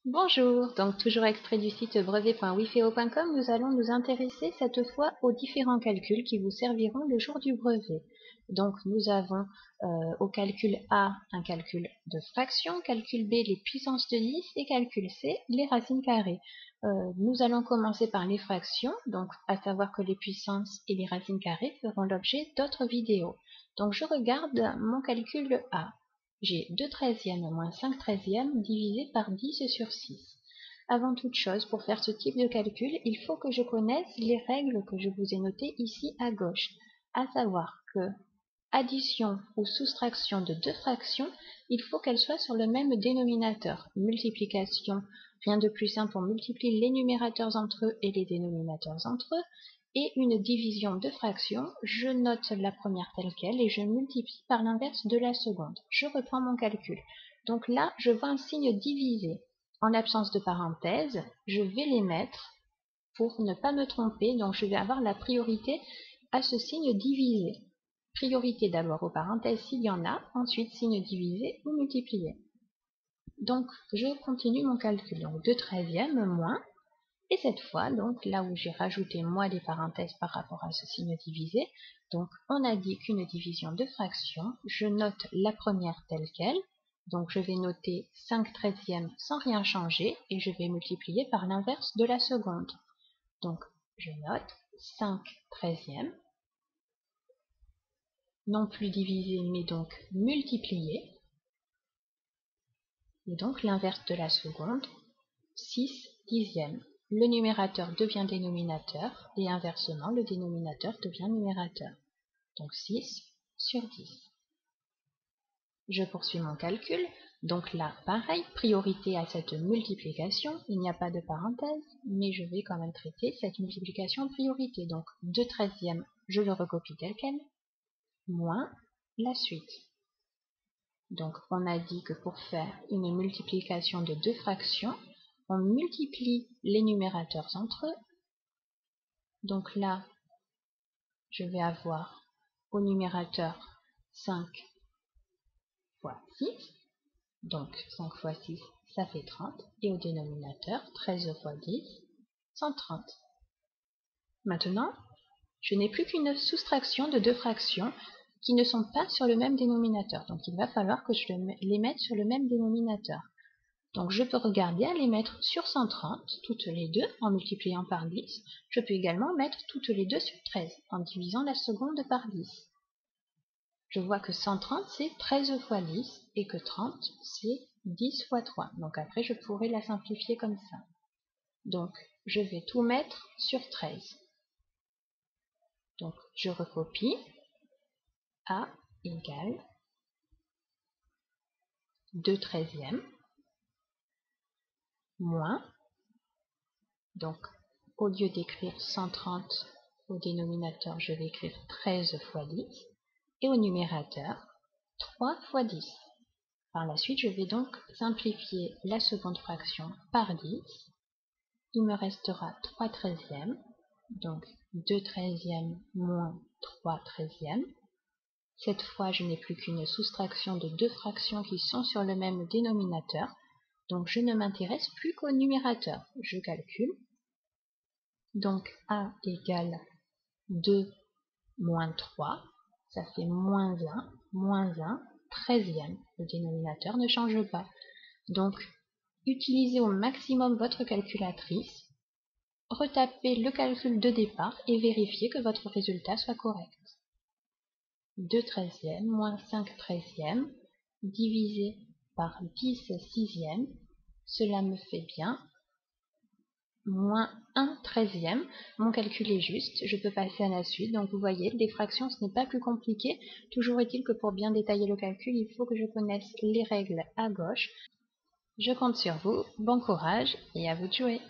Bonjour, donc toujours extrait du site brevet.wifeo.com, nous allons nous intéresser cette fois aux différents calculs qui vous serviront le jour du brevet. Donc nous avons au calcul A un calcul de fraction, calcul B les puissances de 10 et calcul C les racines carrées. Nous allons commencer par les fractions, donc à savoir que les puissances et les racines carrées feront l'objet d'autres vidéos. Donc je regarde mon calcul A. J'ai 2/13 moins 5/13 divisé par 10 sur 6. Avant toute chose, pour faire ce type de calcul, il faut que je connaisse les règles que je vous ai notées ici à gauche, à savoir que addition ou soustraction de deux fractions, il faut qu'elles soient sur le même dénominateur. Multiplication, rien de plus simple, on multiplie les numérateurs entre eux et les dénominateurs entre eux. Et une division de fractions, je note la première telle qu'elle et je multiplie par l'inverse de la seconde. Je reprends mon calcul. Donc là, je vois un signe divisé. En l'absence de parenthèses, je vais les mettre pour ne pas me tromper. Donc je vais avoir la priorité à ce signe divisé. Priorité d'abord aux parenthèses s'il y en a, ensuite signe divisé ou multiplié. Donc je continue mon calcul. Donc 2/13 moins. Et cette fois, donc là où j'ai rajouté moi les parenthèses par rapport à ce signe divisé, donc on a dit qu'une division de fraction, je note la première telle qu'elle, donc je vais noter 5/13 sans rien changer et je vais multiplier par l'inverse de la seconde. Donc je note 5/13, non plus divisé mais donc multiplié, et donc l'inverse de la seconde, 6/10. Le numérateur devient dénominateur et inversement, le dénominateur devient numérateur. Donc 6 sur 10. Je poursuis mon calcul. Donc là, pareil, priorité à cette multiplication. Il n'y a pas de parenthèse, mais je vais quand même traiter cette multiplication en priorité. Donc 2/13, je le recopie tel quel, moins la suite. Donc on a dit que pour faire une multiplication de deux fractions, on multiplie les numérateurs entre eux. Donc là, je vais avoir au numérateur 5 fois 6. Donc 5 fois 6, ça fait 30. Et au dénominateur, 13 fois 10, 130. Maintenant, je n'ai plus qu'une soustraction de deux fractions qui ne sont pas sur le même dénominateur. Donc il va falloir que je les mette sur le même dénominateur. Donc je peux regarder à les mettre sur 130, toutes les deux, en multipliant par 10. Je peux également mettre toutes les deux sur 13, en divisant la seconde par 10. Je vois que 130, c'est 13 fois 10, et que 30, c'est 10 fois 3. Donc après, je pourrais la simplifier comme ça. Donc, je vais tout mettre sur 13. Donc, je recopie. A égale 2/13 moins, donc au lieu d'écrire 130 au dénominateur, je vais écrire 13 fois 10, et au numérateur, 3 fois 10. Par la suite, je vais donc simplifier la seconde fraction par 10. Il me restera 3/13, donc 2/13 moins 3/13. Cette fois, je n'ai plus qu'une soustraction de deux fractions qui sont sur le même dénominateur, donc je ne m'intéresse plus qu'au numérateur. Je calcule. Donc A égale 2 moins 3, ça fait moins 1, 13e. Le dénominateur ne change pas. Donc, utilisez au maximum votre calculatrice, retapez le calcul de départ et vérifiez que votre résultat soit correct. 2/13 moins 5/13 divisé par 10/6, cela me fait bien moins 1/13. Mon calcul est juste, je peux passer à la suite. Donc vous voyez, les fractions, ce n'est pas plus compliqué. Toujours est-il que pour bien détailler le calcul, il faut que je connaisse les règles à gauche. Je compte sur vous, bon courage et à vous de jouer.